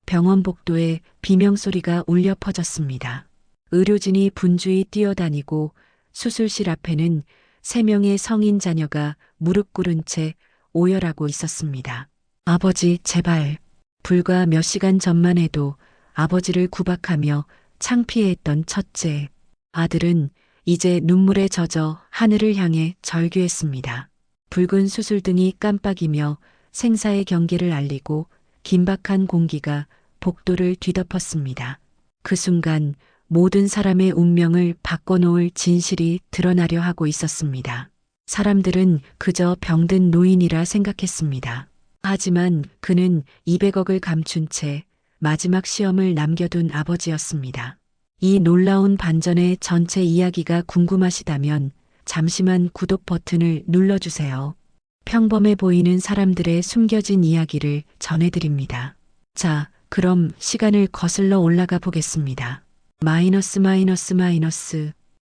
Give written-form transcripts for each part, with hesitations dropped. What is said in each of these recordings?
병원 복도에 비명소리가 울려 퍼졌습니다. 의료진이 분주히 뛰어다니고 수술실 앞에는 3명의 성인 자녀가 무릎 꿇은 채 오열하고 있었습니다. 아버지, 제발. 불과 몇 시간 전만 해도 아버지를 구박하며 창피해했던 첫째. 아들은 이제 눈물에 젖어 하늘을 향해 절규했습니다. 붉은 수술등이 깜빡이며 생사의 경계를 알리고 긴박한 공기가 복도를 뒤덮었습니다. 그 순간 모든 사람의 운명을 바꿔놓을 진실이 드러나려 하고 있었습니다. 사람들은 그저 병든 노인이라 생각했습니다. 하지만 그는 200억을 감춘 채 마지막 시험을 남겨둔 아버지였습니다. 이 놀라운 반전의 전체 이야기가 궁금하시다면 잠시만 구독 버튼을 눌러주세요. 평범해 보이는 사람들의 숨겨진 이야기를 전해드립니다. 자, 그럼 시간을 거슬러 올라가 보겠습니다.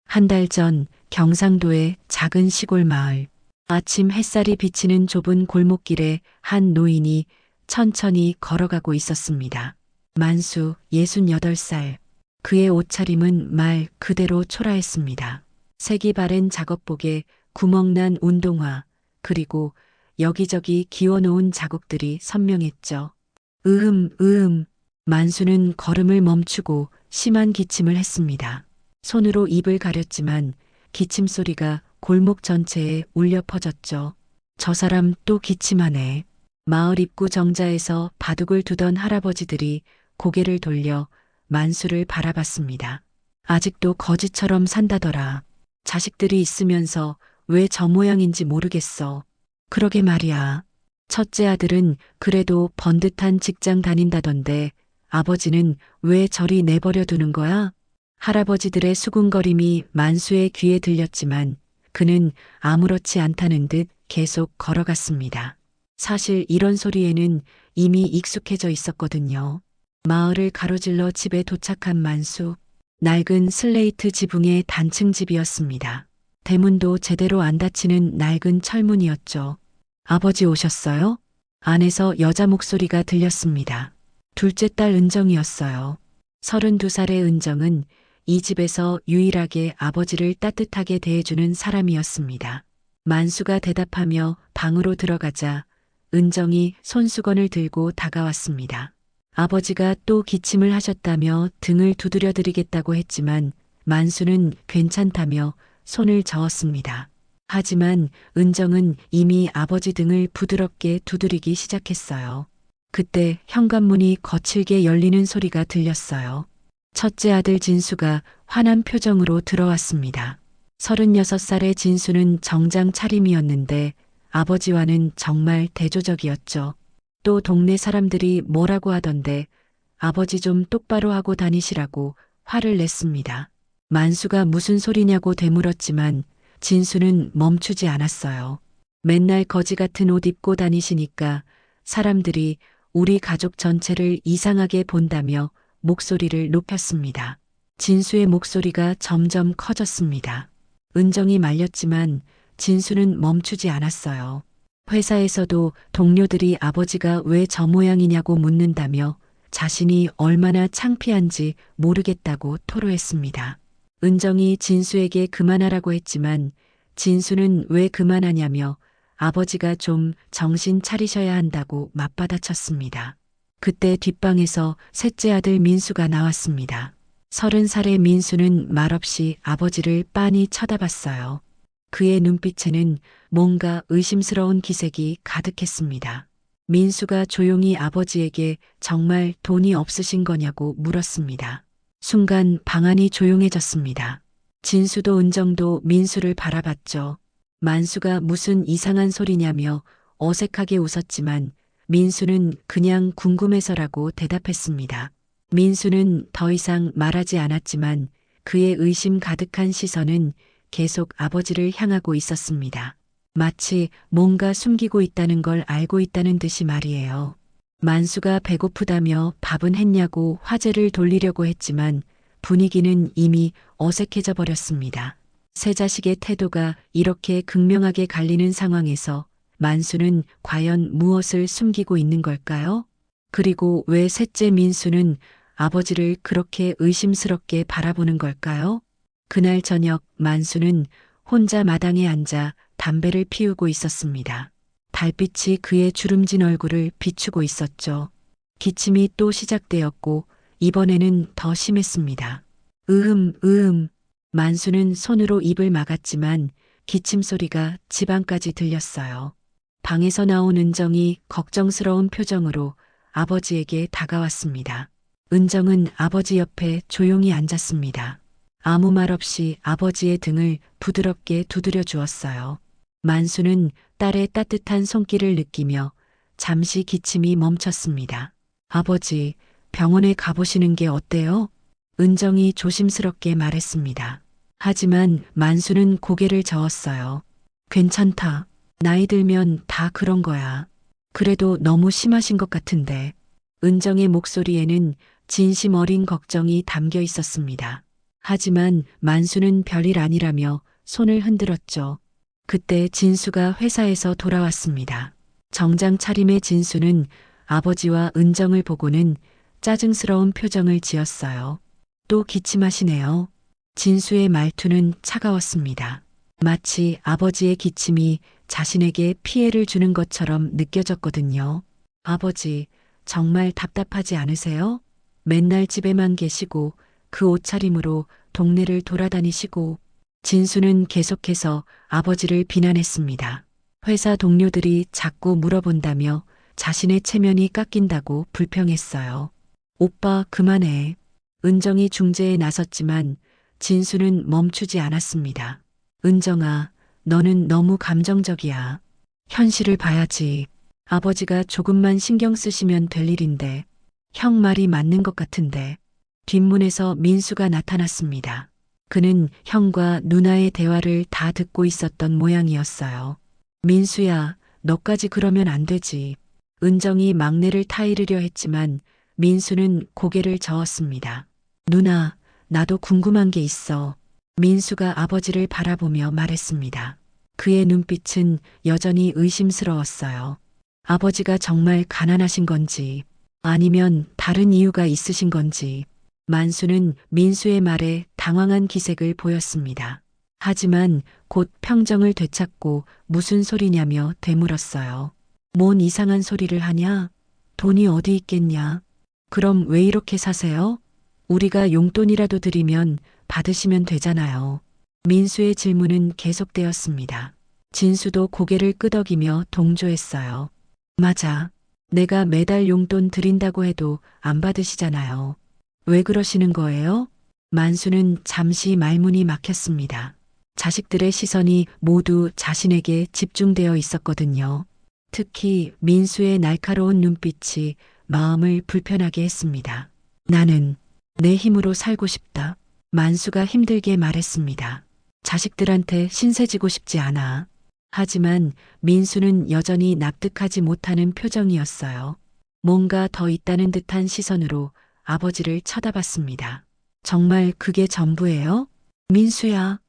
한 달 전 경상도의 작은 시골 마을. 아침 햇살이 비치는 좁은 골목길에 한 노인이 천천히 걸어가고 있었습니다. 만수 68살. 그의 옷차림은 말 그대로 초라했습니다. 색이 바랜 작업복에 구멍난 운동화, 그리고 여기저기 기워놓은 자국들이 선명했죠. 만수는 걸음을 멈추고 심한 기침을 했습니다. 손으로 입을 가렸지만 기침 소리가 골목 전체에 울려 퍼졌죠. 저 사람 또 기침하네. 마을 입구 정자에서 바둑을 두던 할아버지들이 고개를 돌려 만수를 바라봤습니다. 아직도 거지처럼 산다더라. 자식들이 있으면서 왜 저 모양인지 모르겠어. 그러게 말이야. 첫째 아들은 그래도 번듯한 직장 다닌다던데 아버지는 왜 저리 내버려 두는 거야? 할아버지들의 수군거림이 만수의 귀에 들렸지만 그는 아무렇지 않다는 듯 계속 걸어갔습니다. 사실 이런 소리에는 이미 익숙해져 있었거든요. 마을을 가로질러 집에 도착한 만수. 낡은 슬레이트 지붕의 단층 집이었습니다. 대문도 제대로 안 닫히는 낡은 철문이었죠. 아버지 오셨어요? 안에서 여자 목소리가 들렸습니다. 둘째 딸 은정이었어요. 32살의 은정은 이 집에서 유일하게 아버지를 따뜻하게 대해주는 사람이었습니다. 만수가 대답하며 방으로 들어가자 은정이 손수건을 들고 다가왔습니다. 아버지가 또 기침을 하셨다며 등을 두드려 드리겠다고 했지만 만수는 괜찮다며 손을 저었습니다. 하지만 은정은 이미 아버지 등을 부드럽게 두드리기 시작했어요. 그때 현관문이 거칠게 열리는 소리가 들렸어요. 첫째 아들 진수가 환한 표정으로 들어왔습니다. 36살의 진수는 정장 차림이었는데 아버지와는 정말 대조적이었죠. 또 동네 사람들이 뭐라고 하던데 아버지 좀 똑바로 하고 다니시라고 화를 냈습니다. 만수가 무슨 소리냐고 되물었지만 진수는 멈추지 않았어요. 맨날 거지 같은 옷 입고 다니시니까 사람들이 우리 가족 전체를 이상하게 본다며 목소리를 높였습니다. 진수의 목소리가 점점 커졌습니다. 은정이 말렸지만 진수는 멈추지 않았어요. 회사에서도 동료들이 아버지가 왜 저 모양이냐고 묻는다며 자신이 얼마나 창피한지 모르겠다고 토로했습니다. 은정이 진수에게 그만하라고 했지만 진수는 왜 그만하냐며 아버지가 좀 정신 차리셔야 한다고 맞받아쳤습니다. 그때 뒷방에서 셋째 아들 민수가 나왔습니다. 30살의 민수는 말없이 아버지를 빤히 쳐다봤어요. 그의 눈빛에는 뭔가 의심스러운 기색이 가득했습니다. 민수가 조용히 아버지에게 정말 돈이 없으신 거냐고 물었습니다. 순간 방안이 조용해졌습니다. 진수도 은정도 민수를 바라봤죠. 만수가 무슨 이상한 소리냐며 어색하게 웃었지만 민수는 그냥 궁금해서라고 대답했습니다. 민수는 더 이상 말하지 않았지만 그의 의심 가득한 시선은 계속 아버지를 향하고 있었습니다. 마치 뭔가 숨기고 있다는 걸 알고 있다는 듯이 말이에요. 만수가 배고프다며 밥은 했냐고 화제를 돌리려고 했지만 분위기는 이미 어색해져 버렸습니다. 세 자식의 태도가 이렇게 극명하게 갈리는 상황에서 만수는 과연 무엇을 숨기고 있는 걸까요? 그리고 왜 셋째 민수는 아버지를 그렇게 의심스럽게 바라보는 걸까요? 그날 저녁 만수는 혼자 마당에 앉아 담배를 피우고 있었습니다. 달빛이 그의 주름진 얼굴을 비추고 있었죠. 기침이 또 시작되었고 이번에는 더 심했습니다. 으흠. 만수는 손으로 입을 막았지만 기침 소리가 집안까지 들렸어요. 방에서 나온 은정이 걱정스러운 표정으로 아버지에게 다가왔습니다. 은정은 아버지 옆에 조용히 앉았습니다. 아무 말 없이 아버지의 등을 부드럽게 두드려 주었어요. 만수는 딸의 따뜻한 손길을 느끼며 잠시 기침이 멈췄습니다. 아버지, 병원에 가보시는 게 어때요? 은정이 조심스럽게 말했습니다. 하지만 만수는 고개를 저었어요. 괜찮다. 나이 들면 다 그런 거야. 그래도 너무 심하신 것 같은데. 은정의 목소리에는 진심 어린 걱정이 담겨 있었습니다. 하지만 만수는 별일 아니라며 손을 흔들었죠. 그때 진수가 회사에서 돌아왔습니다. 정장 차림의 진수는 아버지와 은정을 보고는 짜증스러운 표정을 지었어요. 또 기침하시네요. 진수의 말투는 차가웠습니다. 마치 아버지의 기침이 자신에게 피해를 주는 것처럼 느껴졌거든요. 아버지, 정말 답답하지 않으세요? 맨날 집에만 계시고 그 옷차림으로 동네를 돌아다니시고. 진수는 계속해서 아버지를 비난했습니다. 회사 동료들이 자꾸 물어본다며 자신의 체면이 깎인다고 불평했어요. 오빠 그만해. 은정이 중재에 나섰지만 진수는 멈추지 않았습니다. 은정아, 너는 너무 감정적이야. 현실을 봐야지. 아버지가 조금만 신경 쓰시면 될 일인데. 형 말이 맞는 것 같은데. 뒷문에서 민수가 나타났습니다. 그는 형과 누나의 대화를 다 듣고 있었던 모양이었어요. 민수야, 너까지 그러면 안 되지. 은정이 막내를 타이르려 했지만 민수는 고개를 저었습니다. 누나, 나도 궁금한 게 있어. 민수가 아버지를 바라보며 말했습니다. 그의 눈빛은 여전히 의심스러웠어요. 아버지가 정말 가난하신 건지 아니면 다른 이유가 있으신 건지. 만수는 민수의 말에 당황한 기색을 보였습니다. 하지만 곧 평정을 되찾고 무슨 소리냐며 되물었어요. 뭔 이상한 소리를 하냐? 돈이 어디 있겠냐? 그럼 왜 이렇게 사세요? 우리가 용돈이라도 드리면 받으시면 되잖아요. 민수의 질문은 계속되었습니다. 진수도 고개를 끄덕이며 동조했어요. 맞아. 내가 매달 용돈 드린다고 해도 안 받으시잖아요. 왜 그러시는 거예요? 만수는 잠시 말문이 막혔습니다. 자식들의 시선이 모두 자신에게 집중되어 있었거든요. 특히 민수의 날카로운 눈빛이 마음을 불편하게 했습니다. 나는 내 힘으로 살고 싶다. 만수가 힘들게 말했습니다. 자식들한테 신세지고 싶지 않아. 하지만 민수는 여전히 납득하지 못하는 표정이었어요. 뭔가 더 있다는 듯한 시선으로 아버지를 쳐다봤습니다. 정말 그게 전부예요? 민수야.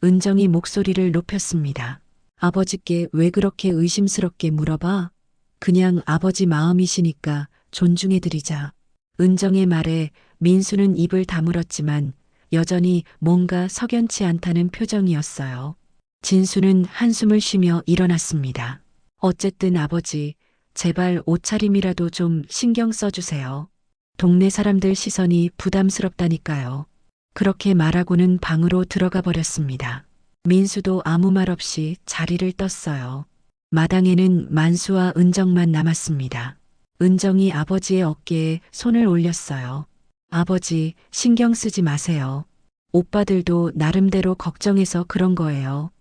은정이 목소리를 높였습니다. 아버지께 왜 그렇게 의심스럽게 물어봐? 그냥 아버지 마음이시니까 존중해드리자. 은정의 말에 민수는 입을 다물었지만 여전히 뭔가 석연치 않다는 표정이었어요. 진수는 한숨을 쉬며 일어났습니다. 어쨌든 아버지, 제발 옷차림이라도 좀 신경 써주세요. 동네 사람들 시선이 부담스럽다니까요. 그렇게 말하고는 방으로 들어가 버렸습니다. 민수도 아무 말 없이 자리를 떴어요. 마당에는 만수와 은정만 남았습니다. 은정이 아버지의 어깨에 손을 올렸어요. 아버지, 신경 쓰지 마세요. 오빠들도 나름대로 걱정해서 그런 거예요.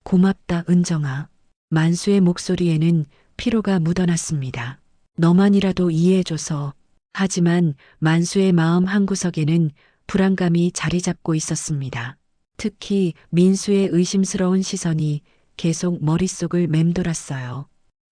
고맙다, 은정아. 만수의 목소리에는 피로가 묻어났습니다. 너만이라도 이해해줘서. 하지만 만수의 마음 한구석에는 불안감이 자리 잡고 있었습니다. 특히 민수의 의심스러운 시선이 계속 머릿속을 맴돌았어요.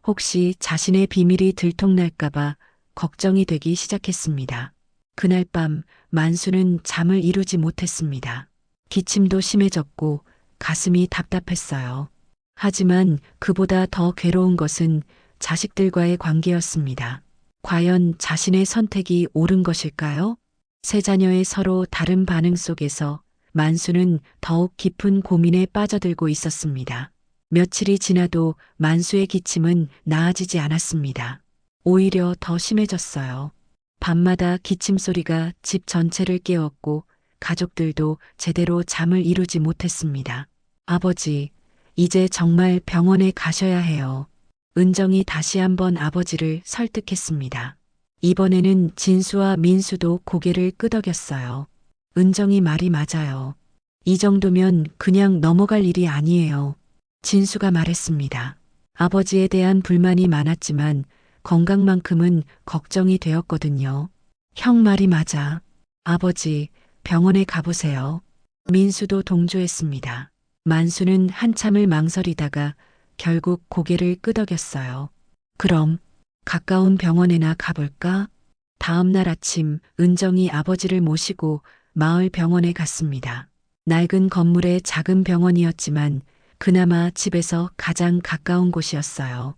혹시 자신의 비밀이 들통날까봐 걱정이 되기 시작했습니다. 그날 밤 만수는 잠을 이루지 못했습니다. 기침도 심해졌고 가슴이 답답했어요. 하지만 그보다 더 괴로운 것은 자식들과의 관계였습니다. 과연 자신의 선택이 옳은 것일까요? 세 자녀의 서로 다른 반응 속에서 만수는 더욱 깊은 고민에 빠져들고 있었습니다. 며칠이 지나도 만수의 기침은 나아지지 않았습니다. 오히려 더 심해졌어요. 밤마다 기침 소리가 집 전체를 깨웠고 가족들도 제대로 잠을 이루지 못했습니다. 아버지, 이제 정말 병원에 가셔야 해요. 은정이 다시 한번 아버지를 설득했습니다. 이번에는 진수와 민수도 고개를 끄덕였어요. 은정이 말이 맞아요. 이 정도면 그냥 넘어갈 일이 아니에요. 진수가 말했습니다. 아버지에 대한 불만이 많았지만 건강만큼은 걱정이 되었거든요. 형 말이 맞아. 아버지, 병원에 가보세요. 민수도 동조했습니다. 만수는 한참을 망설이다가 결국 고개를 끄덕였어요. 그럼 가까운 병원에나 가볼까? 다음 날 아침 은정이 아버지를 모시고 마을 병원에 갔습니다. 낡은 건물의 작은 병원이었지만 그나마 집에서 가장 가까운 곳이었어요.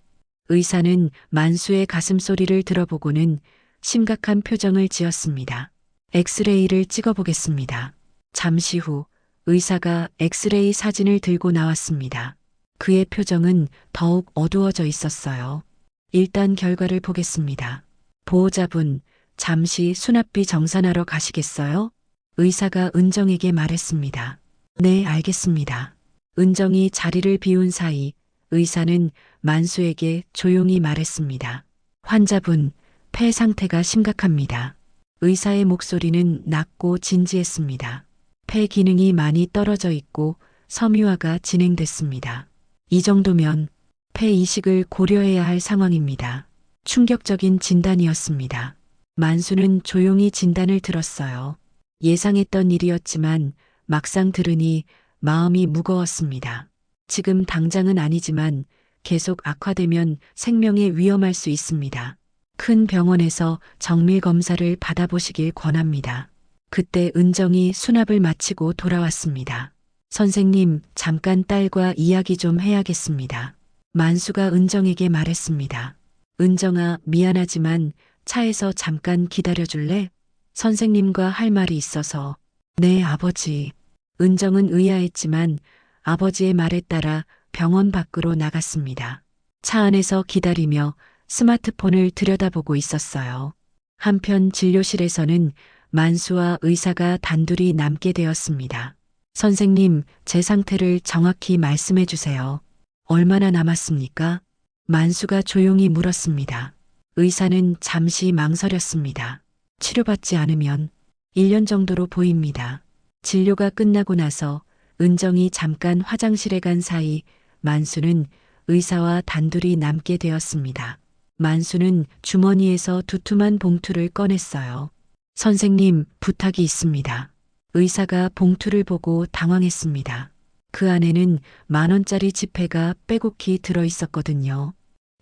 의사는 만수의 가슴 소리를 들어보고는 심각한 표정을 지었습니다. 엑스레이를 찍어보겠습니다. 잠시 후 의사가 엑스레이 사진을 들고 나왔습니다. 그의 표정은 더욱 어두워져 있었어요. 일단 결과를 보겠습니다. 보호자분, 잠시 수납비 정산하러 가시겠어요? 의사가 은정에게 말했습니다. 네, 알겠습니다. 은정이 자리를 비운 사이 의사는 만수에게 조용히 말했습니다. 환자분, 폐 상태가 심각합니다. 의사의 목소리는 낮고 진지했습니다. 폐 기능이 많이 떨어져 있고 섬유화가 진행됐습니다. 이 정도면 폐 이식을 고려해야 할 상황입니다. 충격적인 진단이었습니다. 만수는 조용히 진단을 들었어요. 예상했던 일이었지만 막상 들으니 마음이 무거웠습니다. 지금 당장은 아니지만 계속 악화되면 생명에 위험할 수 있습니다. 큰 병원에서 정밀 검사를 받아보시길 권합니다. 그때 은정이 수납을 마치고 돌아왔습니다. 선생님, 잠깐 딸과 이야기 좀 해야겠습니다. 만수가 은정에게 말했습니다. 은정아, 미안하지만 차에서 잠깐 기다려줄래? 선생님과 할 말이 있어서. 네, 아버지. 은정은 의아했지만 아버지의 말에 따라 병원 밖으로 나갔습니다. 차 안에서 기다리며 스마트폰을 들여다보고 있었어요. 한편 진료실에서는 만수와 의사가 단둘이 남게 되었습니다. 선생님, 제 상태를 정확히 말씀해 주세요. 얼마나 남았습니까? 만수가 조용히 물었습니다. 의사는 잠시 망설였습니다. 치료받지 않으면 1년 정도로 보입니다. 진료가 끝나고 나서 은정이 잠깐 화장실에 간 사이 만수는 의사와 단둘이 남게 되었습니다. 만수는 주머니에서 두툼한 봉투를 꺼냈어요. 선생님, 부탁이 있습니다. 의사가 봉투를 보고 당황했습니다. 그 안에는 10,000원짜리 지폐가 빼곡히 들어 있었거든요.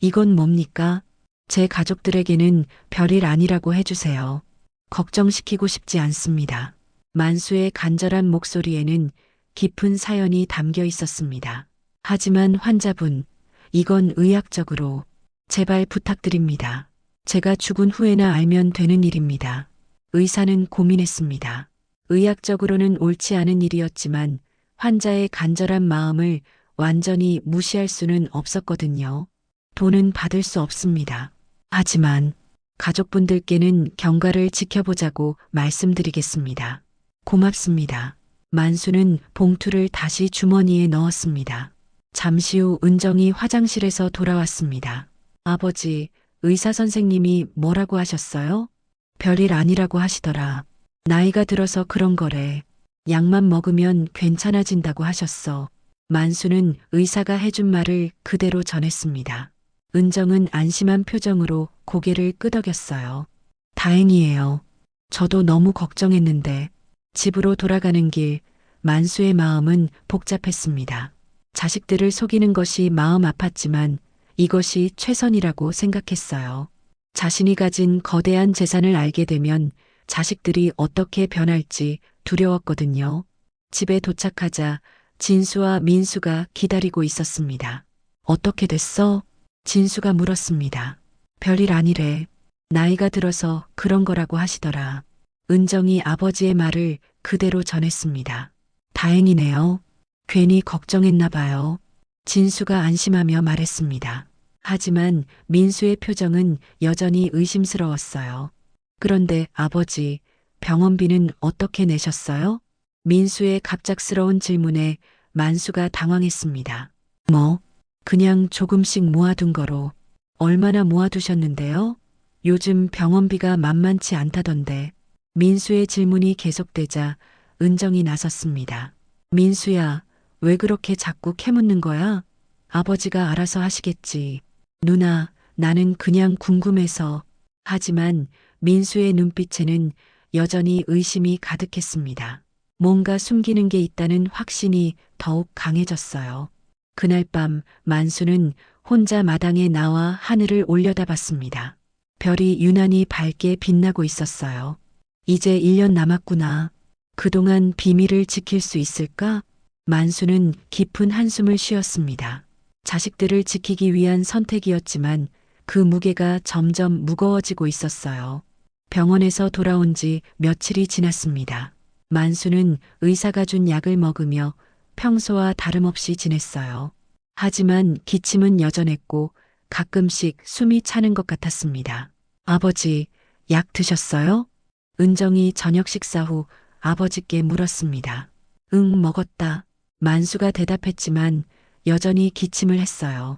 이건 뭡니까? 제 가족들에게는 별일 아니라고 해주세요. 걱정시키고 싶지 않습니다. 만수의 간절한 목소리에는 깊은 사연이 담겨 있었습니다. 하지만 환자분, 이건 의학적으로 제발 부탁드립니다. 제가 죽은 후에나 알면 되는 일입니다. 의사는 고민했습니다. 의학적으로는 옳지 않은 일이었지만 환자의 간절한 마음을 완전히 무시할 수는 없었거든요. 돈은 받을 수 없습니다. 하지만 가족분들께는 경과를 지켜보자고 말씀드리겠습니다. 고맙습니다. 만수는 봉투를 다시 주머니에 넣었습니다. 잠시 후 은정이 화장실에서 돌아왔습니다. 아버지, 의사 선생님이 뭐라고 하셨어요? 별일 아니라고 하시더라. 나이가 들어서 그런 거래. 약만 먹으면 괜찮아진다고 하셨어. 만수는 의사가 해준 말을 그대로 전했습니다. 은정은 안심한 표정으로 고개를 끄덕였어요. 다행이에요. 저도 너무 걱정했는데. 집으로 돌아가는 길, 만수의 마음은 복잡했습니다. 자식들을 속이는 것이 마음 아팠지만 이것이 최선이라고 생각했어요. 자신이 가진 거대한 재산을 알게 되면 자식들이 어떻게 변할지 두려웠거든요. 집에 도착하자 진수와 민수가 기다리고 있었습니다. 어떻게 됐어? 진수가 물었습니다. 별일 아니래. 나이가 들어서 그런 거라고 하시더라. 은정이 아버지의 말을 그대로 전했습니다. 다행이네요. 괜히 걱정했나 봐요. 진수가 안심하며 말했습니다. 하지만 민수의 표정은 여전히 의심스러웠어요. 그런데 아버지, 병원비는 어떻게 내셨어요? 민수의 갑작스러운 질문에 만수가 당황했습니다. 뭐, 그냥 조금씩 모아둔 거로. 얼마나 모아두셨는데요? 요즘 병원비가 만만치 않다던데. 민수의 질문이 계속되자 은정이 나섰습니다. 민수야, 왜 그렇게 자꾸 캐묻는 거야? 아버지가 알아서 하시겠지. 누나, 나는 그냥 궁금해서. 하지만 민수의 눈빛에는 여전히 의심이 가득했습니다. 뭔가 숨기는 게 있다는 확신이 더욱 강해졌어요. 그날 밤 만수는 혼자 마당에 나와 하늘을 올려다봤습니다. 별이 유난히 밝게 빛나고 있었어요. 이제 1년 남았구나. 그동안 비밀을 지킬 수 있을까? 만수는 깊은 한숨을 쉬었습니다. 자식들을 지키기 위한 선택이었지만 그 무게가 점점 무거워지고 있었어요. 병원에서 돌아온 지 며칠이 지났습니다. 만수는 의사가 준 약을 먹으며 평소와 다름없이 지냈어요. 하지만 기침은 여전했고 가끔씩 숨이 차는 것 같았습니다. 아버지, 약 드셨어요? 은정이 저녁 식사 후 아버지께 물었습니다. 응, 먹었다. 만수가 대답했지만 여전히 기침을 했어요.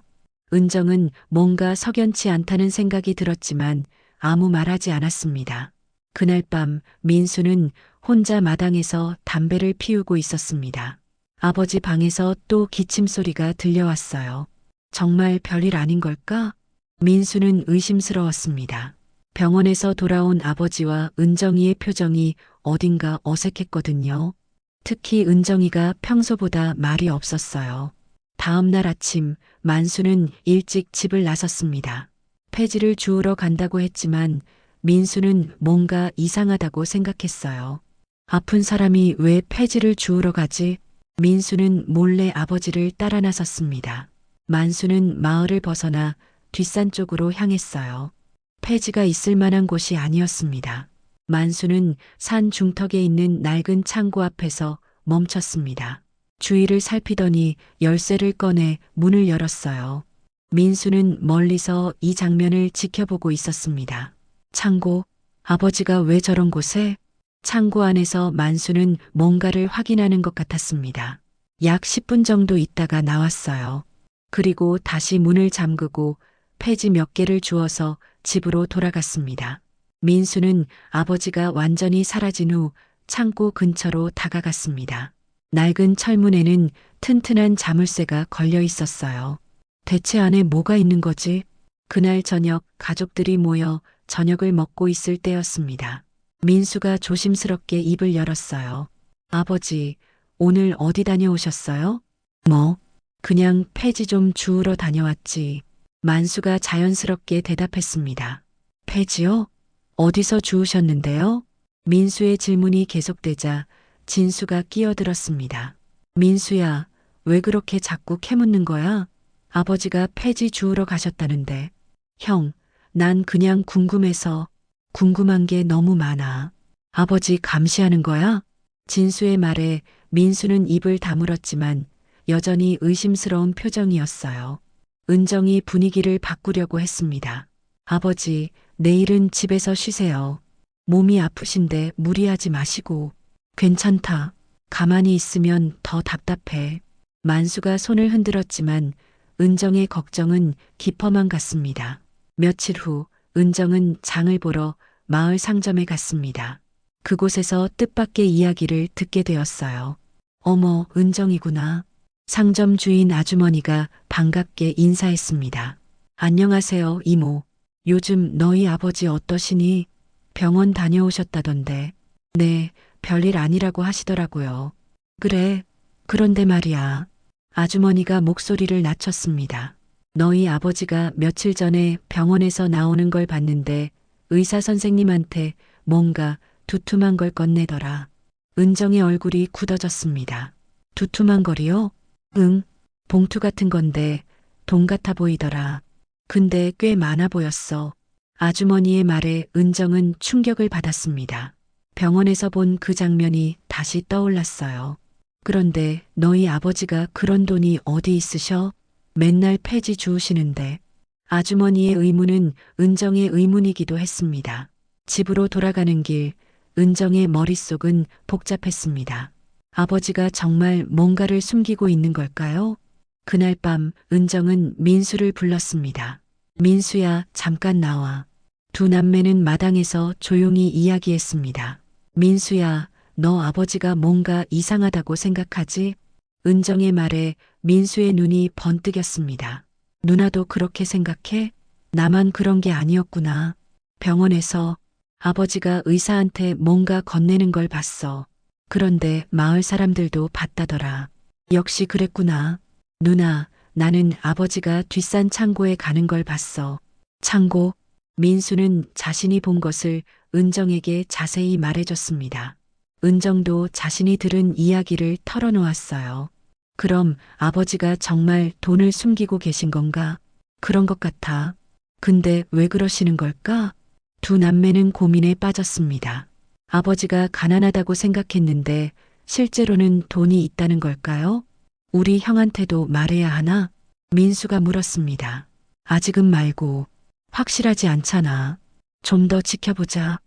은정은 뭔가 석연치 않다는 생각이 들었지만 아무 말하지 않았습니다. 그날 밤 민수는 혼자 마당에서 담배를 피우고 있었습니다. 아버지 방에서 또 기침 소리가 들려왔어요. 정말 별일 아닌 걸까? 민수는 의심스러웠습니다. 병원에서 돌아온 아버지와 은정이의 표정이 어딘가 어색했거든요. 특히 은정이가 평소보다 말이 없었어요. 다음 날 아침 만수는 일찍 집을 나섰습니다. 폐지를 주우러 간다고 했지만 민수는 뭔가 이상하다고 생각했어요. 아픈 사람이 왜 폐지를 주우러 가지? 민수는 몰래 아버지를 따라 나섰습니다. 만수는 마을을 벗어나 뒷산 쪽으로 향했어요. 폐지가 있을 만한 곳이 아니었습니다. 만수는 산 중턱에 있는 낡은 창고 앞에서 멈췄습니다. 주위를 살피더니 열쇠를 꺼내 문을 열었어요. 민수는 멀리서 이 장면을 지켜보고 있었습니다. 창고, 아버지가 왜 저런 곳에? 창고 안에서 만수는 뭔가를 확인하는 것 같았습니다. 약 10분 정도 있다가 나왔어요. 그리고 다시 문을 잠그고 폐지 몇 개를 주워서 집으로 돌아갔습니다. 민수는 아버지가 완전히 사라진 후 창고 근처로 다가갔습니다. 낡은 철문에는 튼튼한 자물쇠가 걸려 있었어요. 대체 안에 뭐가 있는 거지? 그날 저녁 가족들이 모여 저녁을 먹고 있을 때였습니다. 민수가 조심스럽게 입을 열었어요. 아버지, 오늘 어디 다녀오셨어요? 뭐, 그냥 폐지 좀 주우러 다녀왔지. 만수가 자연스럽게 대답했습니다. 폐지요? 어디서 주우셨는데요? 민수의 질문이 계속되자 진수가 끼어들었습니다. 민수야, 왜 그렇게 자꾸 캐묻는 거야? 아버지가 폐지 주우러 가셨다는데. 형, 난 그냥 궁금해서. 궁금한 게 너무 많아. 아버지 감시하는 거야? 진수의 말에 민수는 입을 다물었지만 여전히 의심스러운 표정이었어요. 은정이 분위기를 바꾸려고 했습니다. 아버지, 내일은 집에서 쉬세요. 몸이 아프신데 무리하지 마시고. 괜찮다. 가만히 있으면 더 답답해. 만수가 손을 흔들었지만 은정의 걱정은 깊어만 갔습니다. 며칠 후 은정은 장을 보러 마을 상점에 갔습니다. 그곳에서 뜻밖의 이야기를 듣게 되었어요. 어머, 은정이구나. 상점 주인 아주머니가 반갑게 인사했습니다. 안녕하세요, 이모. 요즘 너희 아버지 어떠시니? 병원 다녀오셨다던데. 네, 별일 아니라고 하시더라고요. 그래, 그런데 말이야. 아주머니가 목소리를 낮췄습니다. 너희 아버지가 며칠 전에 병원에서 나오는 걸 봤는데 의사 선생님한테 뭔가 두툼한 걸 건네더라. 은정의 얼굴이 굳어졌습니다. 두툼한 걸이요? 응, 봉투 같은 건데 돈 같아 보이더라. 근데 꽤 많아 보였어. 아주머니의 말에 은정은 충격을 받았습니다. 병원에서 본 그 장면이 다시 떠올랐어요. 그런데 너희 아버지가 그런 돈이 어디 있으셔? 맨날 폐지 주우시는데. 아주머니의 의문은 은정의 의문이기도 했습니다. 집으로 돌아가는 길, 은정의 머릿속은 복잡했습니다. 아버지가 정말 뭔가를 숨기고 있는 걸까요? 그날 밤 은정은 민수를 불렀습니다. 민수야, 잠깐 나와. 두 남매는 마당에서 조용히 이야기했습니다. 민수야, 너 아버지가 뭔가 이상하다고 생각하지? 은정의 말에 민수의 눈이 번뜩였습니다. 누나도 그렇게 생각해? 나만 그런 게 아니었구나. 병원에서 아버지가 의사한테 뭔가 건네는 걸 봤어. 그런데 마을 사람들도 봤다더라. 역시 그랬구나. 누나, 나는 아버지가 뒷산 창고에 가는 걸 봤어. 창고? 민수는 자신이 본 것을 은정에게 자세히 말해줬습니다. 은정도 자신이 들은 이야기를 털어놓았어요. 그럼 아버지가 정말 돈을 숨기고 계신 건가? 그런 것 같아. 근데 왜 그러시는 걸까? 두 남매는 고민에 빠졌습니다. 아버지가 가난하다고 생각했는데 실제로는 돈이 있다는 걸까요? 우리 형한테도 말해야 하나? 민수가 물었습니다. 아직은 말고. 확실하지 않잖아. 좀 더 지켜보자.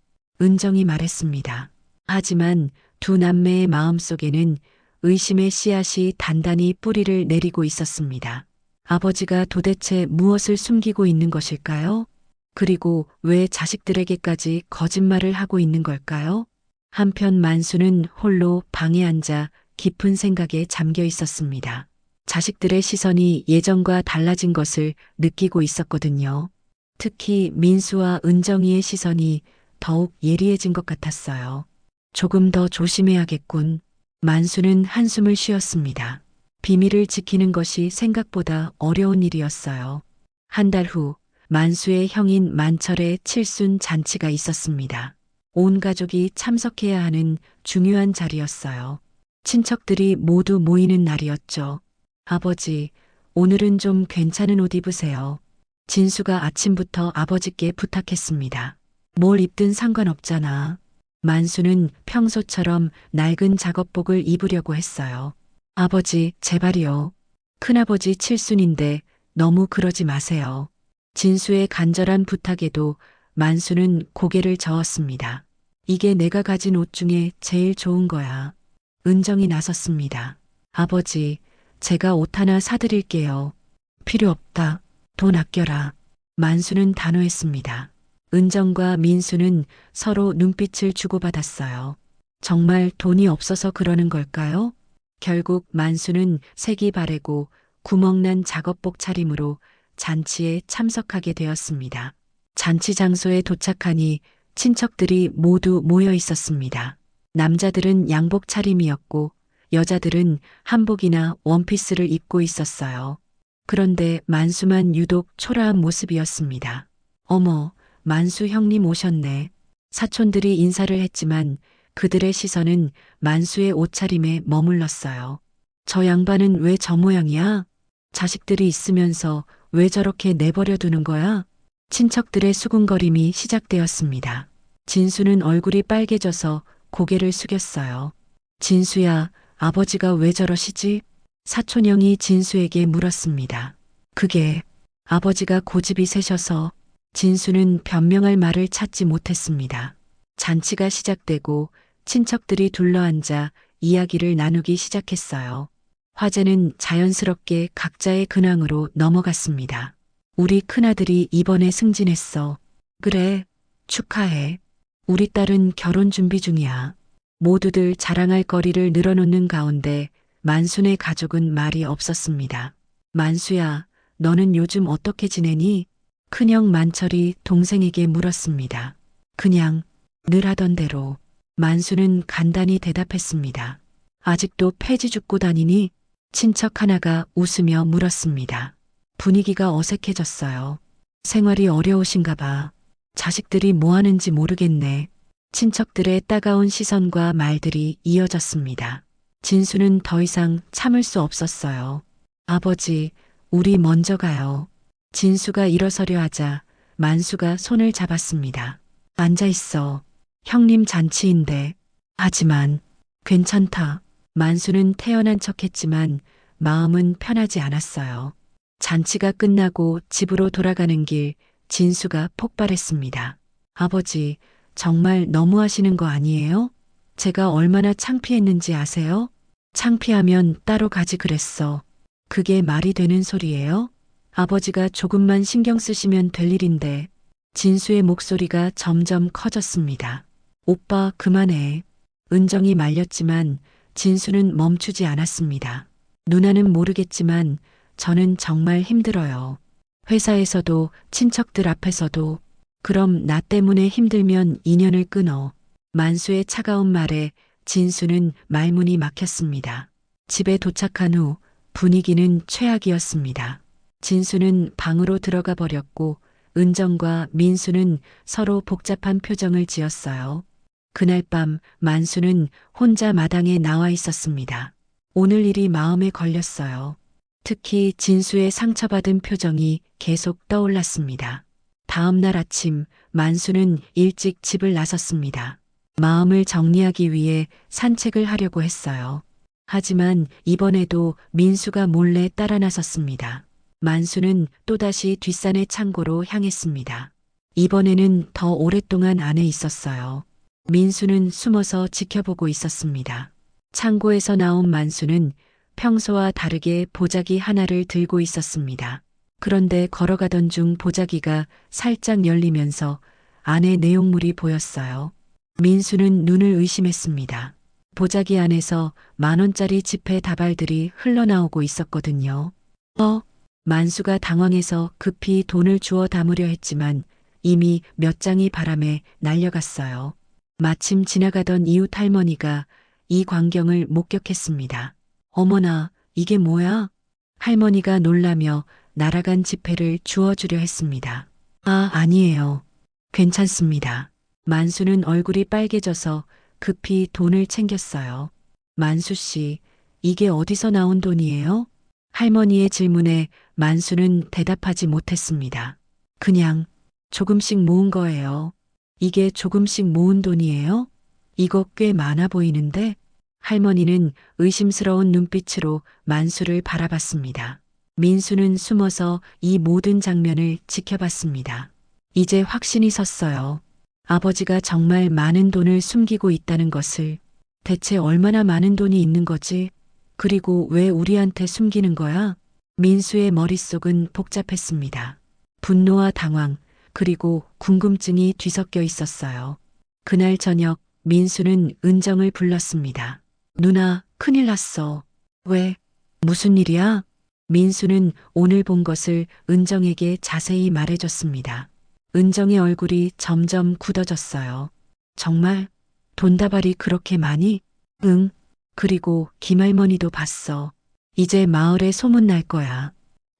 은정이 말했습니다. 하지만 두 남매의 마음속에는 의심의 씨앗이 단단히 뿌리를 내리고 있었습니다. 아버지가 도대체 무엇을 숨기고 있는 것일까요? 그리고 왜 자식들에게까지 거짓말을 하고 있는 걸까요? 한편 만수는 홀로 방에 앉아 깊은 생각에 잠겨 있었습니다. 자식들의 시선이 예전과 달라진 것을 느끼고 있었거든요. 특히 민수와 은정이의 시선이 더욱 예리해진 것 같았어요. 조금 더 조심해야겠군. 만수는 한숨을 쉬었습니다. 비밀을 지키는 것이 생각보다 어려운 일이었어요. 한 달 후 만수의 형인 만철의 칠순 잔치가 있었습니다. 온 가족이 참석해야 하는 중요한 자리였어요. 친척들이 모두 모이는 날이었죠. 아버지, 오늘은 좀 괜찮은 옷 입으세요. 진수가 아침부터 아버지께 부탁했습니다. 뭘 입든 상관없잖아. 만수는 평소처럼 낡은 작업복을 입으려고 했어요. 아버지, 제발이요. 큰아버지 칠순인데 너무 그러지 마세요. 진수의 간절한 부탁에도 만수는 고개를 저었습니다. 이게 내가 가진 옷 중에 제일 좋은 거야. 은정이 나섰습니다. 아버지, 제가 옷 하나 사드릴게요. 필요 없다. 돈 아껴라. 만수는 단호했습니다. 은정과 민수는 서로 눈빛을 주고받았어요. 정말 돈이 없어서 그러는 걸까요? 결국 만수는 색이 바래고 구멍난 작업복 차림으로 잔치에 참석하게 되었습니다. 잔치 장소에 도착하니 친척들이 모두 모여 있었습니다. 남자들은 양복 차림이었고 여자들은 한복이나 원피스를 입고 있었어요. 그런데 만수만 유독 초라한 모습이었습니다. 어머, 만수 형님 오셨네. 사촌들이 인사를 했지만 그들의 시선은 만수의 옷차림에 머물렀어요. 저 양반은 왜 저 모양이야? 자식들이 있으면서 왜 저렇게 내버려 두는 거야? 친척들의 수군거림이 시작되었습니다. 진수는 얼굴이 빨개져서 고개를 숙였어요. 진수야, 아버지가 왜 저러시지? 사촌형이 진수에게 물었습니다. 그게 아버지가 고집이 세셔서. 진수는 변명할 말을 찾지 못했습니다. 잔치가 시작되고 친척들이 둘러앉아 이야기를 나누기 시작했어요. 화제는 자연스럽게 각자의 근황으로 넘어갔습니다. 우리 큰아들이 이번에 승진했어. 그래, 축하해. 우리 딸은 결혼 준비 중이야. 모두들 자랑할 거리를 늘어놓는 가운데 만순의 가족은 말이 없었습니다. 만수야, 너는 요즘 어떻게 지내니? 큰형 만철이 동생에게 물었습니다. 그냥 늘 하던 대로. 만수는 간단히 대답했습니다. 아직도 폐지 줍고 다니니? 친척 하나가 웃으며 물었습니다. 분위기가 어색해졌어요. 생활이 어려우신가 봐. 자식들이 뭐 하는지 모르겠네. 친척들의 따가운 시선과 말들이 이어졌습니다. 진수는 더 이상 참을 수 없었어요. 아버지, 우리 먼저 가요. 진수가 일어서려 하자 만수가 손을 잡았습니다. 앉아 있어. 형님 잔치인데. 하지만 괜찮다. 만수는 태연한 척했지만 마음은 편하지 않았어요. 잔치가 끝나고 집으로 돌아가는 길 진수가 폭발했습니다. 아버지, 정말 너무하시는 거 아니에요? 제가 얼마나 창피했는지 아세요? 창피하면 따로 가지 그랬어. 그게 말이 되는 소리예요? 아버지가 조금만 신경 쓰시면 될 일인데. 진수의 목소리가 점점 커졌습니다. 오빠 그만해. 은정이 말렸지만 진수는 멈추지 않았습니다. 누나는 모르겠지만 저는 정말 힘들어요. 회사에서도 친척들 앞에서도. 그럼 나 때문에 힘들면 인연을 끊어. 만수의 차가운 말에 진수는 말문이 막혔습니다. 집에 도착한 후 분위기는 최악이었습니다. 진수는 방으로 들어가 버렸고 은정과 민수는 서로 복잡한 표정을 지었어요. 그날 밤 만수는 혼자 마당에 나와 있었습니다. 오늘 일이 마음에 걸렸어요. 특히 진수의 상처받은 표정이 계속 떠올랐습니다. 다음 날 아침 만수는 일찍 집을 나섰습니다. 마음을 정리하기 위해 산책을 하려고 했어요. 하지만 이번에도 민수가 몰래 따라 나섰습니다. 만수는 또다시 뒷산의 창고로 향했습니다. 이번에는 더 오랫동안 안에 있었어요. 민수는 숨어서 지켜보고 있었습니다. 창고에서 나온 만수는 평소와 다르게 보자기 하나를 들고 있었습니다. 그런데 걸어가던 중 보자기가 살짝 열리면서 안에 내용물이 보였어요. 민수는 눈을 의심했습니다. 보자기 안에서 10,000원짜리 지폐 다발들이 흘러나오고 있었거든요. 만수가 당황해서 급히 돈을 주워 담으려 했지만 이미 몇 장이 바람에 날려갔어요. 마침 지나가던 이웃 할머니가 이 광경을 목격했습니다. 어머나, 이게 뭐야? 할머니가 놀라며 날아간 지폐를 주워주려 했습니다. 아니에요. 괜찮습니다. 만수는 얼굴이 빨개져서 급히 돈을 챙겼어요. 만수 씨, 이게 어디서 나온 돈이에요? 할머니의 질문에 만수는 대답하지 못했습니다. 그냥 조금씩 모은 거예요. 이게 조금씩 모은 돈이에요? 이거 꽤 많아 보이는데? 할머니는 의심스러운 눈빛으로 만수를 바라봤습니다. 민수는 숨어서 이 모든 장면을 지켜봤습니다. 이제 확신이 섰어요. 아버지가 정말 많은 돈을 숨기고 있다는 것을. 대체 얼마나 많은 돈이 있는 거지? 그리고 왜 우리한테 숨기는 거야? 민수의 머릿속은 복잡했습니다. 분노와 당황, 그리고 궁금증이 뒤섞여 있었어요. 그날 저녁 민수는 은정을 불렀습니다. 누나, 큰일 났어. 왜? 무슨 일이야? 민수는 오늘 본 것을 은정에게 자세히 말해줬습니다. 은정의 얼굴이 점점 굳어졌어요. 정말? 돈다발이 그렇게 많이? 응. 그리고 김할머니도 봤어. 이제 마을에 소문날 거야.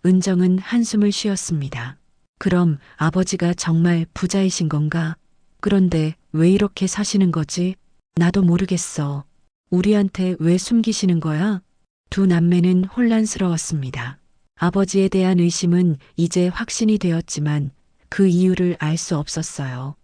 은정은 한숨을 쉬었습니다. 그럼 아버지가 정말 부자이신 건가? 그런데 왜 이렇게 사시는 거지? 나도 모르겠어. 우리한테 왜 숨기시는 거야? 두 남매는 혼란스러웠습니다. 아버지에 대한 의심은 이제 확신이 되었지만 그 이유를 알 수 없었어요.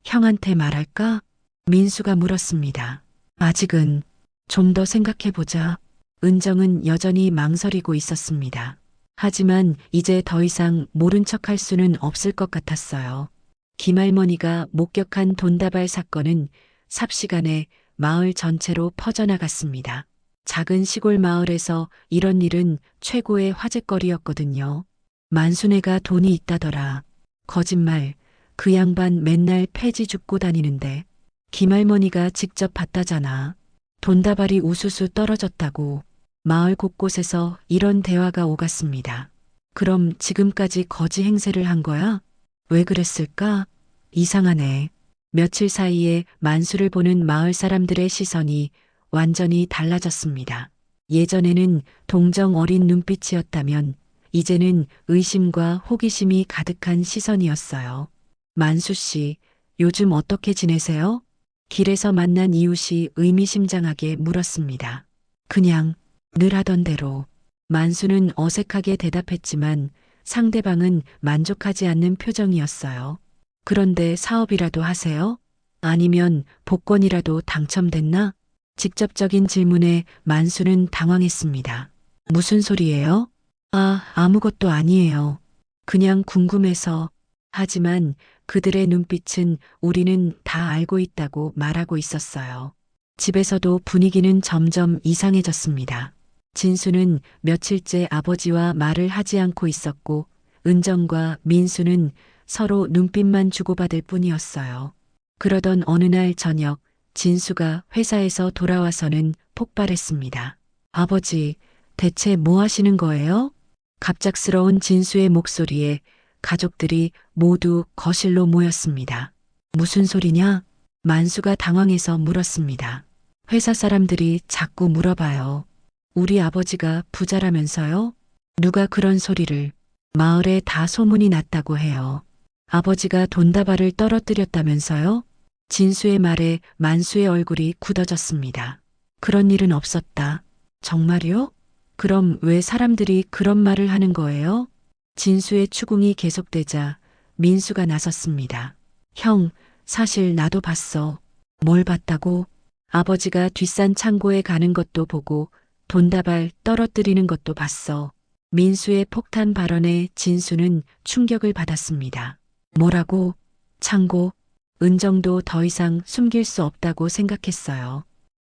형한테 말할까? 민수가 물었습니다. 아직은 좀 더 생각해보자. 은정은 여전히 망설이고 있었습니다. 하지만 이제 더 이상 모른 척할 수는 없을 것 같았어요. 김할머니가 목격한 돈다발 사건은 삽시간에 마을 전체로 퍼져나갔습니다. 작은 시골 마을에서 이런 일은 최고의 화제거리였거든요. 만순애가 돈이 있다더라. 거짓말, 그 양반 맨날 폐지 줍고 다니는데. 김할머니가 직접 봤다잖아. 돈다발이 우수수 떨어졌다고. 마을 곳곳에서 이런 대화가 오갔습니다. 그럼 지금까지 거지 행세를 한 거야? 왜 그랬을까? 이상하네. 며칠 사이에 만수를 보는 마을 사람들의 시선이 완전히 달라졌습니다. 예전에는 동정 어린 눈빛이었다면 이제는 의심과 호기심이 가득한 시선이었어요. 만수 씨, 요즘 어떻게 지내세요? 길에서 만난 이웃이 의미심장하게 물었습니다. 그냥 늘 하던 대로. 만수는 어색하게 대답했지만 상대방은 만족하지 않는 표정이었어요. 그런데 사업이라도 하세요? 아니면 복권이라도 당첨됐나? 직접적인 질문에 만수는 당황했습니다. 무슨 소리예요? 아무것도 아니에요. 그냥 궁금해서. 하지만 그들의 눈빛은 우리는 다 알고 있다고 말하고 있었어요. 집에서도 분위기는 점점 이상해졌습니다. 진수는 며칠째 아버지와 말을 하지 않고 있었고, 은정과 민수는 서로 눈빛만 주고받을 뿐이었어요. 그러던 어느 날 저녁, 진수가 회사에서 돌아와서는 폭발했습니다. 아버지, 대체 뭐 하시는 거예요? 갑작스러운 진수의 목소리에 가족들이 모두 거실로 모였습니다. 무슨 소리냐? 만수가 당황해서 물었습니다. 회사 사람들이 자꾸 물어봐요. 우리 아버지가 부자라면서요? 누가 그런 소리를? 마을에 다 소문이 났다고 해요. 아버지가 돈다발을 떨어뜨렸다면서요? 진수의 말에 만수의 얼굴이 굳어졌습니다. 그런 일은 없었다. 정말요? 그럼 왜 사람들이 그런 말을 하는 거예요? 진수의 추궁이 계속되자 민수가 나섰습니다. 형, 사실 나도 봤어. 뭘 봤다고? 아버지가 뒷산 창고에 가는 것도 보고 돈다발 떨어뜨리는 것도 봤어. 민수의 폭탄 발언에 진수는 충격을 받았습니다. 뭐라고? 창고? 은정도 더 이상 숨길 수 없다고 생각했어요.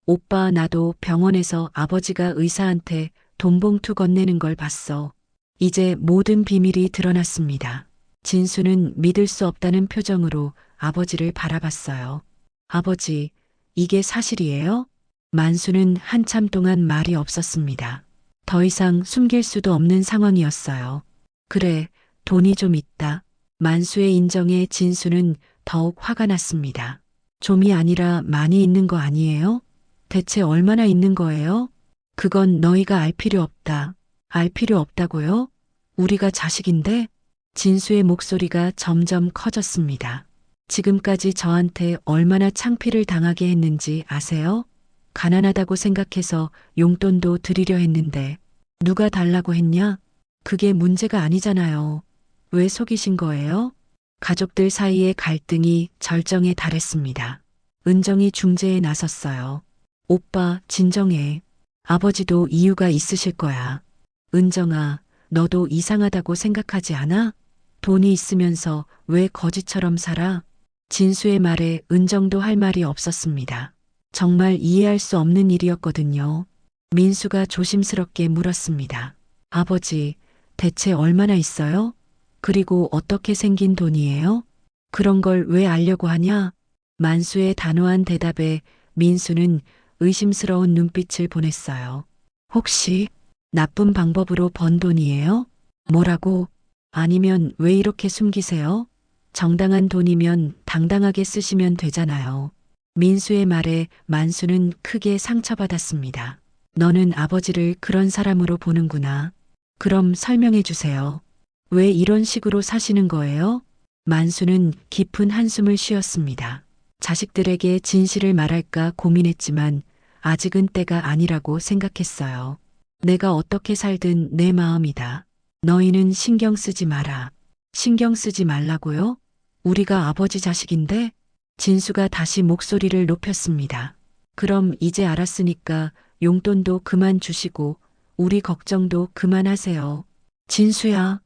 오빠, 나도 병원에서 아버지가 의사한테 돈 봉투 건네는 걸 봤어. 이제 모든 비밀이 드러났습니다. 진수는 믿을 수 없다는 표정으로 아버지를 바라봤어요. 아버지, 이게 사실이에요? 만수는 한참 동안 말이 없었습니다. 더 이상 숨길 수도 없는 상황이었어요. 그래, 돈이 좀 있다. 만수의 인정에 진수는 더욱 화가 났습니다. 좀이 아니라 많이 있는 거 아니에요? 대체 얼마나 있는 거예요? 그건 너희가 알 필요 없다. 알 필요 없다고요? 우리가 자식인데? 진수의 목소리가 점점 커졌습니다. 지금까지 저한테 얼마나 창피를 당하게 했는지 아세요? 가난하다고 생각해서 용돈도 드리려 했는데 누가 달라고 했냐? 그게 문제가 아니잖아요. 왜 속이신 거예요? 가족들 사이의 갈등이 절정에 달했습니다. 은정이 중재에 나섰어요. 오빠, 진정해. 아버지도 이유가 있으실 거야. 은정아, 너도 이상하다고 생각하지 않아? 돈이 있으면서 왜 거지처럼 살아? 진수의 말에 은정도 할 말이 없었습니다. 정말 이해할 수 없는 일이었거든요. 민수가 조심스럽게 물었습니다. 아버지, 대체 얼마나 있어요? 그리고 어떻게 생긴 돈이에요? 그런 걸 왜 알려고 하냐? 만수의 단호한 대답에 민수는 의심스러운 눈빛을 보냈어요. 혹시 나쁜 방법으로 번 돈이에요? 뭐라고? 아니면 왜 이렇게 숨기세요? 정당한 돈이면 당당하게 쓰시면 되잖아요. 민수의 말에 만수는 크게 상처받았습니다. 너는 아버지를 그런 사람으로 보는구나. 그럼 설명해 주세요. 왜 이런 식으로 사시는 거예요? 만수는 깊은 한숨을 쉬었습니다. 자식들에게 진실을 말할까 고민했지만 아직은 때가 아니라고 생각했어요. 내가 어떻게 살든 내 마음이다. 너희는 신경 쓰지 마라. 신경 쓰지 말라고요? 우리가 아버지 자식인데? 진수가 다시 목소리를 높였습니다. 그럼 이제 알았으니까 용돈도 그만 주시고 우리 걱정도 그만하세요. 진수야.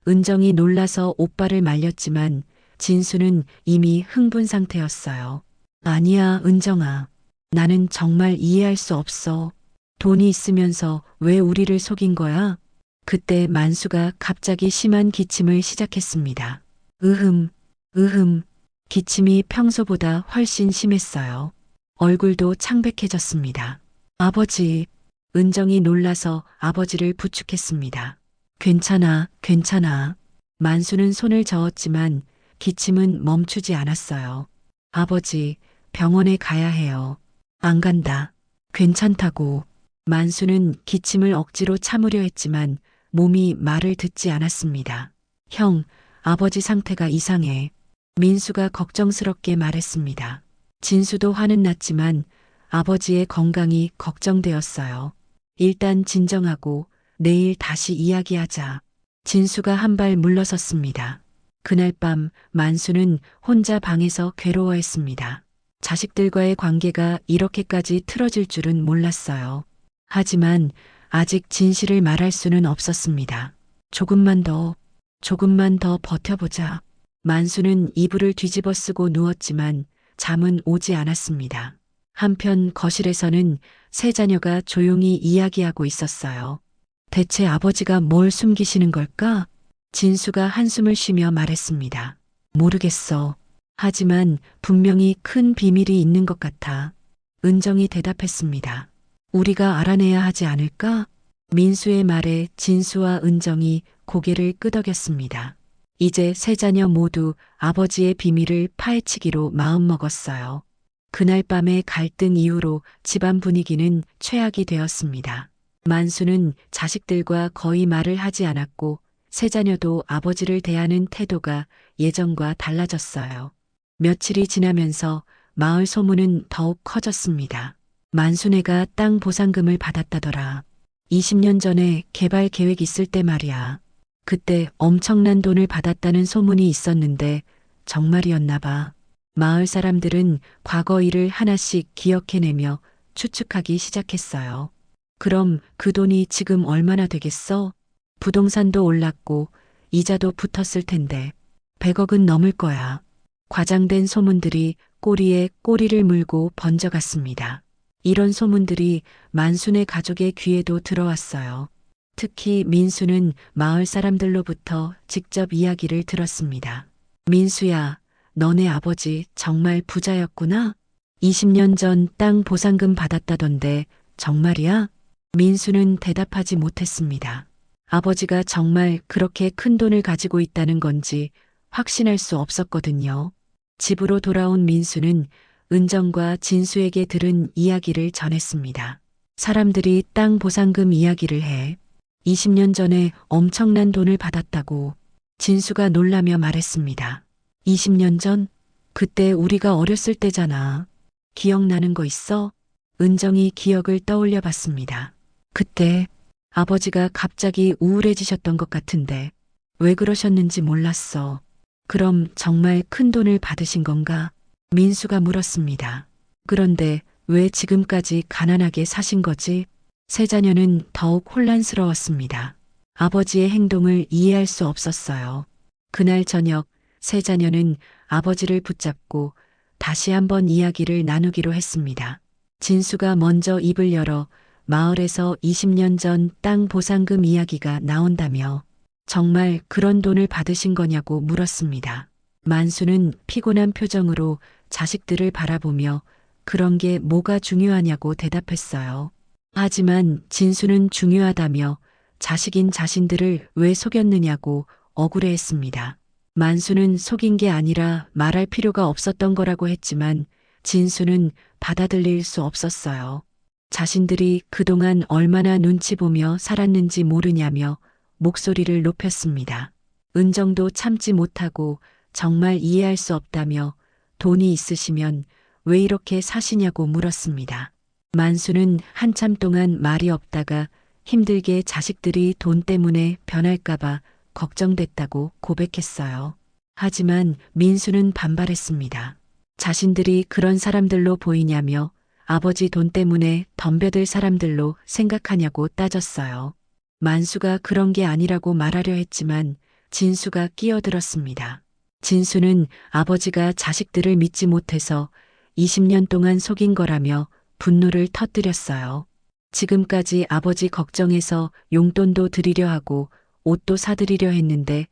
은정이 놀라서 오빠를 말렸지만 진수는 이미 흥분 상태였어요. 아니야, 은정아. 나는 정말 이해할 수 없어. 돈이 있으면서 왜 우리를 속인 거야? 그때 만수가 갑자기 심한 기침을 시작했습니다. 으흠, 으흠. 기침이 평소보다 훨씬 심했어요. 얼굴도 창백해졌습니다. 아버지, 은정이 놀라서 아버지를 부축했습니다. 괜찮아, 괜찮아. 만수는 손을 저었지만 기침은 멈추지 않았어요. 아버지, 병원에 가야 해요. 안 간다. 괜찮다고. 만수는 기침을 억지로 참으려 했지만 몸이 말을 듣지 않았습니다. 형, 아버지 상태가 이상해. 민수가 걱정스럽게 말했습니다. 진수도 화는 났지만 아버지의 건강이 걱정되었어요. 일단 진정하고 내일 다시 이야기하자. 진수가 한 발 물러섰습니다. 그날 밤 만수는 혼자 방에서 괴로워했습니다. 자식들과의 관계가 이렇게까지 틀어질 줄은 몰랐어요. 하지만 아직 진실을 말할 수는 없었습니다. 조금만 더 버텨보자. 만수는 이불을 뒤집어 쓰고 누웠지만 잠은 오지 않았습니다. 한편 거실에서는 세 자녀가 조용히 이야기하고 있었어요. 대체 아버지가 뭘 숨기시는 걸까? 진수가 한숨을 쉬며 말했습니다. 모르겠어. 하지만 분명히 큰 비밀이 있는 것 같아. 은정이 대답했습니다. 우리가 알아내야 하지 않을까? 민수의 말에 진수와 은정이 고개를 끄덕였습니다. 이제 세 자녀 모두 아버지의 비밀을 파헤치기로 마음먹었어요. 그날 밤의 갈등 이후로 집안 분위기는 최악이 되었습니다. 만수는 자식들과 거의 말을 하지 않았고 세 자녀도 아버지를 대하는 태도가 예전과 달라졌어요. 며칠이 지나면서 마을 소문은 더욱 커졌습니다. 만수네가 땅 보상금을 받았다더라. 20년 전에 개발 계획 있을 때 말이야. 그때 엄청난 돈을 받았다는 소문이 있었는데 정말이었나 봐. 마을 사람들은 과거 일을 하나씩 기억해내며 추측하기 시작했어요. 그럼 그 돈이 지금 얼마나 되겠어? 부동산도 올랐고 이자도 붙었을 텐데 100억은 넘을 거야. 과장된 소문들이 꼬리에 꼬리를 물고 번져갔습니다. 이런 소문들이 만순의 가족의 귀에도 들어왔어요. 특히 민수는 마을 사람들로부터 직접 이야기를 들었습니다. 민수야, 너네 아버지 정말 부자였구나? 20년 전 땅 보상금 받았다던데 정말이야? 민수는 대답하지 못했습니다. 아버지가 정말 그렇게 큰 돈을 가지고 있다는 건지 확신할 수 없었거든요. 집으로 돌아온 민수는 은정과 진수에게 들은 이야기를 전했습니다. 사람들이 땅 보상금 이야기를 해. 20년 전에 엄청난 돈을 받았다고 진수가 놀라며 말했습니다. 20년 전? 그때 우리가 어렸을 때잖아. 기억나는 거 있어? 은정이 기억을 떠올려 봤습니다. 그때 아버지가 갑자기 우울해지셨던 것 같은데 왜 그러셨는지 몰랐어. 그럼 정말 큰 돈을 받으신 건가? 민수가 물었습니다. 그런데 왜 지금까지 가난하게 사신 거지? 세 자녀는 더욱 혼란스러웠습니다. 아버지의 행동을 이해할 수 없었어요. 그날 저녁 세 자녀는 아버지를 붙잡고 다시 한번 이야기를 나누기로 했습니다. 진수가 먼저 입을 열어 마을에서 20년 전 땅 보상금 이야기가 나온다며 정말 그런 돈을 받으신 거냐고 물었습니다. 만수는 피곤한 표정으로 자식들을 바라보며 그런 게 뭐가 중요하냐고 대답했어요. 하지만 진수는 중요하다며 자식인 자신들을 왜 속였느냐고 억울해했습니다. 만수는 속인 게 아니라 말할 필요가 없었던 거라고 했지만 진수는 받아들일 수 없었어요. 자신들이 그동안 얼마나 눈치 보며 살았는지 모르냐며 목소리를 높였습니다. 은정도 참지 못하고 정말 이해할 수 없다며 돈이 있으시면 왜 이렇게 사시냐고 물었습니다. 만수는 한참 동안 말이 없다가 힘들게 자식들이 돈 때문에 변할까봐 걱정됐다고 고백했어요. 하지만 민수는 반발했습니다. 자신들이 그런 사람들로 보이냐며 아버지 돈 때문에 덤벼들 사람들로 생각하냐고 따졌어요. 만수가 그런 게 아니라고 말하려 했지만 진수가 끼어들었습니다. 진수는 아버지가 자식들을 믿지 못해서 20년 동안 속인 거라며 분노를 터뜨렸어요. 지금까지 아버지 걱정해서 용돈도 드리려 하고 옷도 사드리려 했는데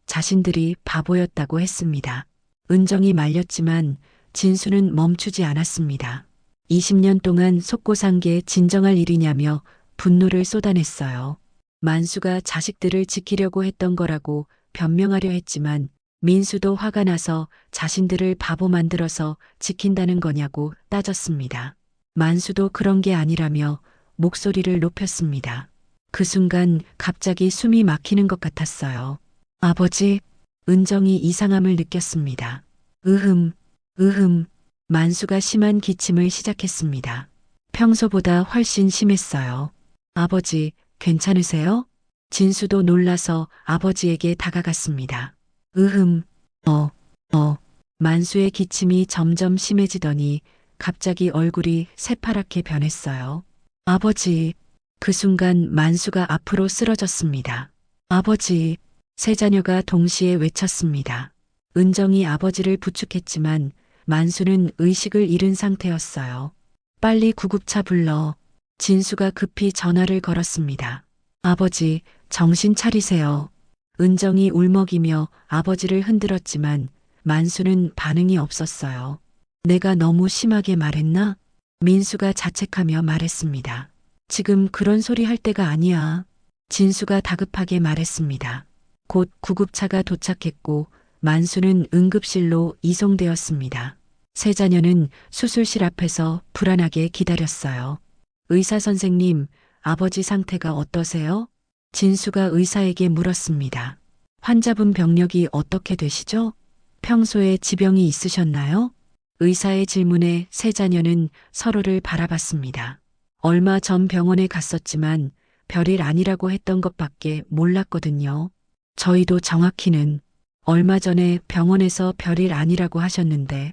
자신들이 바보였다고 했습니다. 은정이 말렸지만 진수는 멈추지 않았습니다. 20년 동안 속고 산 게 진정할 일이냐며 분노를 쏟아냈어요. 만수가 자식들을 지키려고 했던 거라고 변명하려 했지만 민수도 화가 나서 자신들을 바보 만들어서 지킨다는 거냐고 따졌습니다. 만수도 그런 게 아니라며 목소리를 높였습니다. 그 순간 갑자기 숨이 막히는 것 같았어요. 아버지, 은정이 이상함을 느꼈습니다. 으흠. 만수가 심한 기침을 시작했습니다. 평소보다 훨씬 심했어요. 아버지, 괜찮으세요? 진수도 놀라서 아버지에게 다가갔습니다. 으흠, 어, 만수의 기침이 점점 심해지더니 갑자기 얼굴이 새파랗게 변했어요. 아버지, 그 순간 만수가 앞으로 쓰러졌습니다. 아버지, 세 자녀가 동시에 외쳤습니다. 은정이 아버지를 부축했지만 만수는 의식을 잃은 상태였어요. 빨리 구급차 불러. 진수가 급히 전화를 걸었습니다. 아버지, 정신 차리세요. 은정이 울먹이며 아버지를 흔들었지만 만수는 반응이 없었어요. 내가 너무 심하게 말했나? 민수가 자책하며 말했습니다. 지금 그런 소리 할 때가 아니야. 진수가 다급하게 말했습니다. 곧 구급차가 도착했고 만수는 응급실로 이송되었습니다. 세 자녀는 수술실 앞에서 불안하게 기다렸어요. 의사 선생님, 아버지 상태가 어떠세요? 진수가 의사에게 물었습니다. 환자분 병력이 어떻게 되시죠? 평소에 지병이 있으셨나요? 의사의 질문에 세 자녀는 서로를 바라봤습니다. 얼마 전 병원에 갔었지만 별일 아니라고 했던 것밖에 몰랐거든요. 저희도 정확히는 얼마 전에 병원에서 별일 아니라고 하셨는데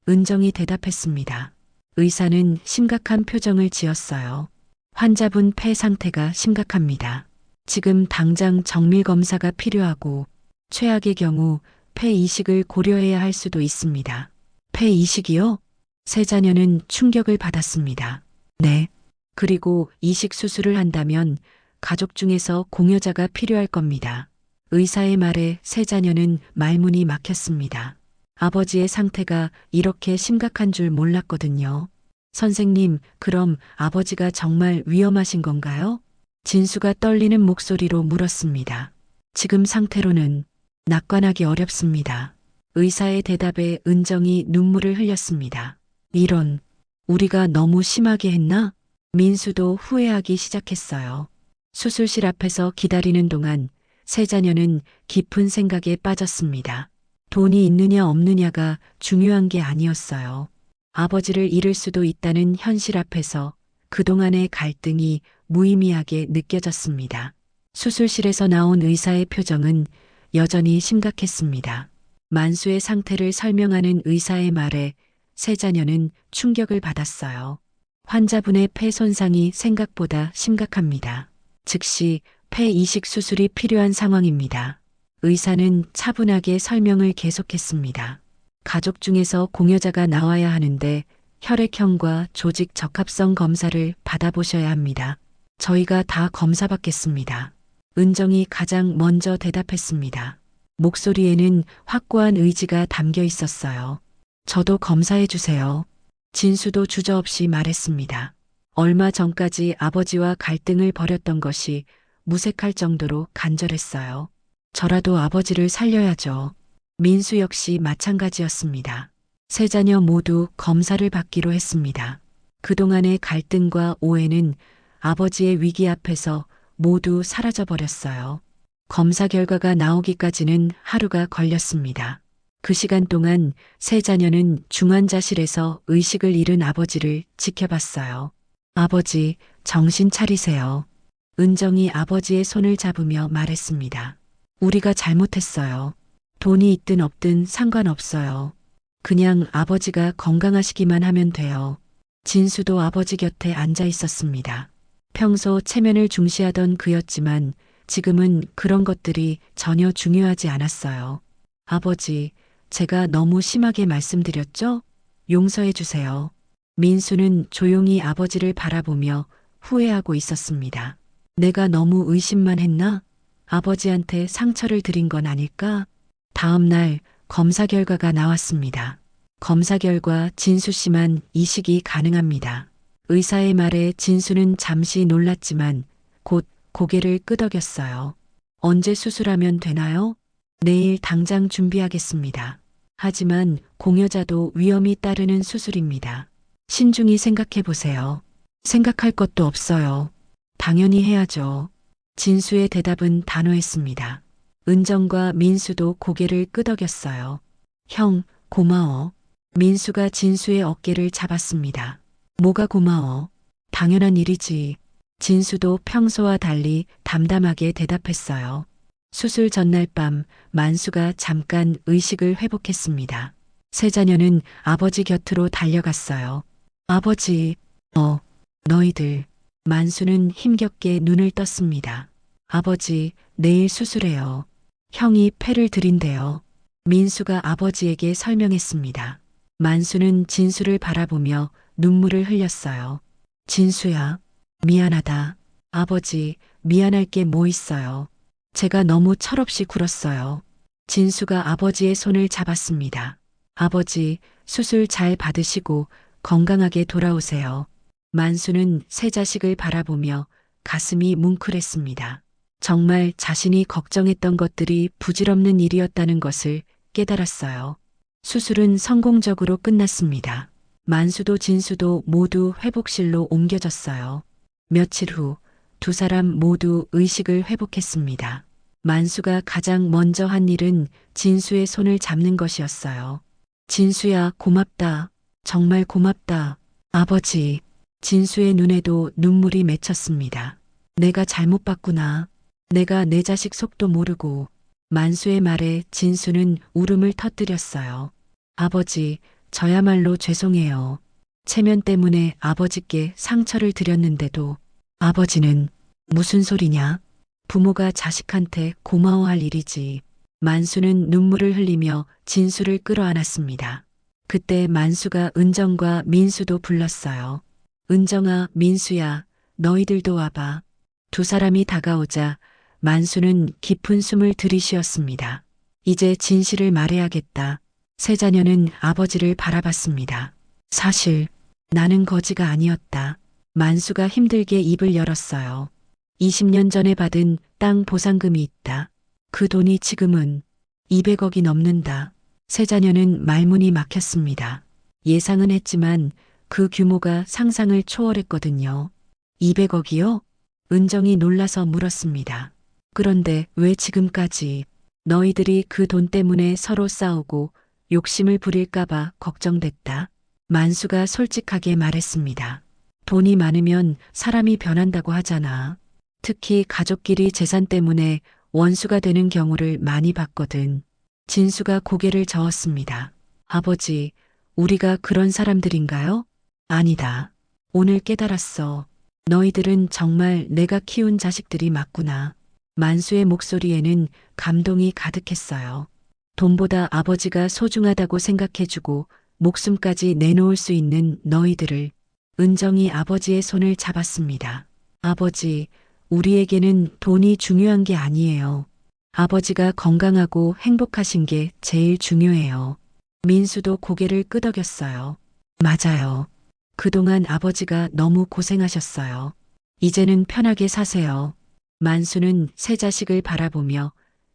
은정이 대답했습니다. 의사는 심각한 표정을 지었어요. 환자분 폐 상태가 심각합니다. 지금 당장 정밀 검사가 필요하고 최악의 경우 폐 이식을 고려해야 할 수도 있습니다. 폐 이식이요? 세 자녀는 충격을 받았습니다. 네. 그리고 이식 수술을 한다면 가족 중에서 공여자가 필요할 겁니다. 의사의 말에 세 자녀는 말문이 막혔습니다. 아버지의 상태가 이렇게 심각한 줄 몰랐거든요. 선생님, 그럼 아버지가 정말 위험하신 건가요? 진수가 떨리는 목소리로 물었습니다. 지금 상태로는 낙관하기 어렵습니다. 의사의 대답에 은정이 눈물을 흘렸습니다. 이런, 우리가 너무 심하게 했나? 민수도 후회하기 시작했어요. 수술실 앞에서 기다리는 동안 세 자녀는 깊은 생각에 빠졌습니다. 돈이 있느냐 없느냐가 중요한 게 아니었어요. 아버지를 잃을 수도 있다는 현실 앞에서 그동안의 갈등이 무의미하게 느껴졌습니다. 수술실에서 나온 의사의 표정은 여전히 심각했습니다. 만수의 상태를 설명하는 의사의 말에 세 자녀는 충격을 받았어요. 환자분의 폐 손상이 생각보다 심각합니다. 즉시 폐 이식 수술이 필요한 상황입니다. 의사는 차분하게 설명을 계속했습니다. 가족 중에서 공여자가 나와야 하는데 혈액형과 조직 적합성 검사를 받아보셔야 합니다. 저희가 다 검사받겠습니다. 은정이 가장 먼저 대답했습니다. 목소리에는 확고한 의지가 담겨 있었어요. 저도 검사해 주세요. 진수도 주저없이 말했습니다. 얼마 전까지 아버지와 갈등을 벌였던 것이 무색할 정도로 간절했어요. 저라도 아버지를 살려야죠. 민수 역시 마찬가지였습니다. 세 자녀 모두 검사를 받기로 했습니다. 그동안의 갈등과 오해는 아버지의 위기 앞에서 모두 사라져버렸어요. 검사 결과가 나오기까지는 하루가 걸렸습니다. 그 시간 동안 세 자녀는 중환자실에서 의식을 잃은 아버지를 지켜봤어요. 아버지, 정신 차리세요. 은정이 아버지의 손을 잡으며 말했습니다. 우리가 잘못했어요. 돈이 있든 없든 상관없어요. 그냥 아버지가 건강하시기만 하면 돼요. 진수도 아버지 곁에 앉아 있었습니다. 평소 체면을 중시하던 그였지만 지금은 그런 것들이 전혀 중요하지 않았어요. 아버지, 제가 너무 심하게 말씀드렸죠? 용서해 주세요. 민수는 조용히 아버지를 바라보며 후회하고 있었습니다. 내가 너무 의심만 했나? 아버지한테 상처를 드린 건 아닐까? 다음 날 검사 결과가 나왔습니다. 검사 결과 진수 씨만 이식이 가능합니다. 의사의 말에 진수는 잠시 놀랐지만 곧 고개를 끄덕였어요. 언제 수술하면 되나요? 내일 당장 준비하겠습니다. 하지만 공여자도 위험이 따르는 수술입니다. 신중히 생각해 보세요. 생각할 것도 없어요. 당연히 해야죠. 진수의 대답은 단호했습니다. 은정과 민수도 고개를 끄덕였어요. 형, 고마워. 민수가 진수의 어깨를 잡았습니다. 뭐가 고마워? 당연한 일이지. 진수도 평소와 달리 담담하게 대답했어요. 수술 전날 밤 만수가 잠깐 의식을 회복했습니다. 세 자녀는 아버지 곁으로 달려갔어요. 아버지, 너희들. 만수는 힘겹게 눈을 떴습니다. 아버지, 내일 수술해요. 형이 패를 들인대요. 민수가 아버지에게 설명했습니다. 만수는 진수를 바라보며 눈물을 흘렸어요. 진수야, 미안하다. 아버지, 미안할 게 뭐 있어요. 제가 너무 철없이 굴었어요. 진수가 아버지의 손을 잡았습니다. 아버지, 수술 잘 받으시고 건강하게 돌아오세요. 만수는 세 자식을 바라보며 가슴이 뭉클했습니다. 정말 자신이 걱정했던 것들이 부질없는 일이었다는 것을 깨달았어요. 수술은 성공적으로 끝났습니다. 만수도 진수도 모두 회복실로 옮겨졌어요. 며칠 후 두 사람 모두 의식을 회복했습니다. 만수가 가장 먼저 한 일은 진수의 손을 잡는 것이었어요. 진수야, 고맙다. 정말 고맙다. 아버지. 진수의 눈에도 눈물이 맺혔습니다. 내가 잘못 봤구나. 내가 내 자식 속도 모르고. 만수의 말에 진수는 울음을 터뜨렸어요. 아버지, 저야말로 죄송해요. 체면 때문에 아버지께 상처를 드렸는데도. 아버지는 무슨 소리냐? 부모가 자식한테 고마워할 일이지. 만수는 눈물을 흘리며 진수를 끌어안았습니다. 그때 만수가 은정과 민수도 불렀어요. 은정아, 민수야, 너희들도 와봐. 두 사람이 다가오자 만수는 깊은 숨을 들이쉬었습니다. 이제 진실을 말해야겠다. 세 자녀는 아버지를 바라봤습니다. 사실 나는 거지가 아니었다. 만수가 힘들게 입을 열었어요. 20년 전에 받은 땅 보상금이 있다. 그 돈이 지금은 200억이 넘는다. 세 자녀는 말문이 막혔습니다. 예상은 했지만 그 규모가 상상을 초월했거든요. 200억이요? 은정이 놀라서 물었습니다. 그런데 왜 지금까지? 너희들이 그 돈 때문에 서로 싸우고 욕심을 부릴까봐 걱정됐다. 만수가 솔직하게 말했습니다. 돈이 많으면 사람이 변한다고 하잖아. 특히 가족끼리 재산 때문에 원수가 되는 경우를 많이 봤거든. 진수가 고개를 저었습니다. 아버지, 우리가 그런 사람들인가요? 아니다. 오늘 깨달았어. 너희들은 정말 내가 키운 자식들이 맞구나. 만수의 목소리에는 감동이 가득했어요. 돈보다 아버지가 소중하다고 생각해주고 목숨까지 내놓을 수 있는 너희들을. 은정이 아버지의 손을 잡았습니다. 아버지, 우리에게는 돈이 중요한 게 아니에요. 아버지가 건강하고 행복하신 게 제일 중요해요. 민수도 고개를 끄덕였어요. 맞아요. 그동안 아버지가 너무 고생하셨어요. 이제는 편하게 사세요. 만수는 세 자식을 바라보며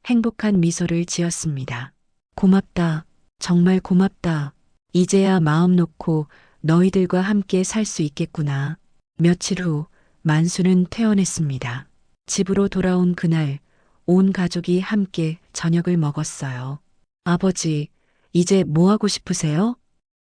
행복한 미소를 지었습니다. 고맙다. 정말 고맙다. 이제야 마음 놓고 너희들과 함께 살 수 있겠구나. 며칠 후 만수는 퇴원했습니다. 집으로 돌아온 그날 온 가족이 함께 저녁을 먹었어요. 아버지, 이제 뭐 하고 싶으세요?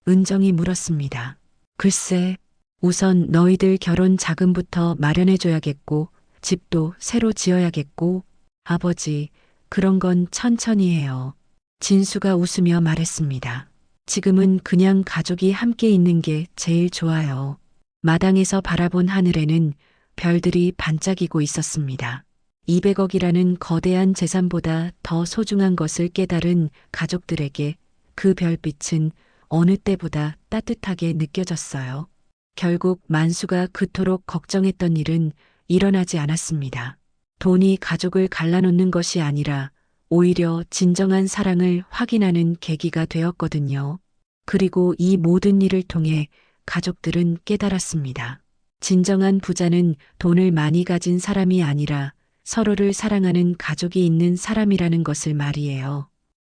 은정이 물었습니다. 글쎄, 우선 너희들 결혼 자금부터 마련해줘야겠고 집도 새로 지어야겠고. 아버지, 그런 건 천천히 해요. 진수가 웃으며 말했습니다. 지금은 그냥 가족이 함께 있는 게 제일 좋아요. 마당에서 바라본 하늘에는 별들이 반짝이고 있었습니다. 200억이라는 거대한 재산보다 더 소중한 것을 깨달은 가족들에게 그 별빛은 어느 때보다 따뜻하게 느껴졌어요. 결국 만수가 그토록 걱정했던 일은 일어나지 않았습니다. 돈이 가족을 갈라놓는 것이 아니라 오히려 진정한 사랑을 확인하는 계기가 되었거든요. 그리고 이 모든 일을 통해 가족들은 깨달았습니다. 진정한 부자는 돈을 많이 가진 사람이 아니라 서로를 사랑하는 가족이 있는 사람이라는 것을 말이에요.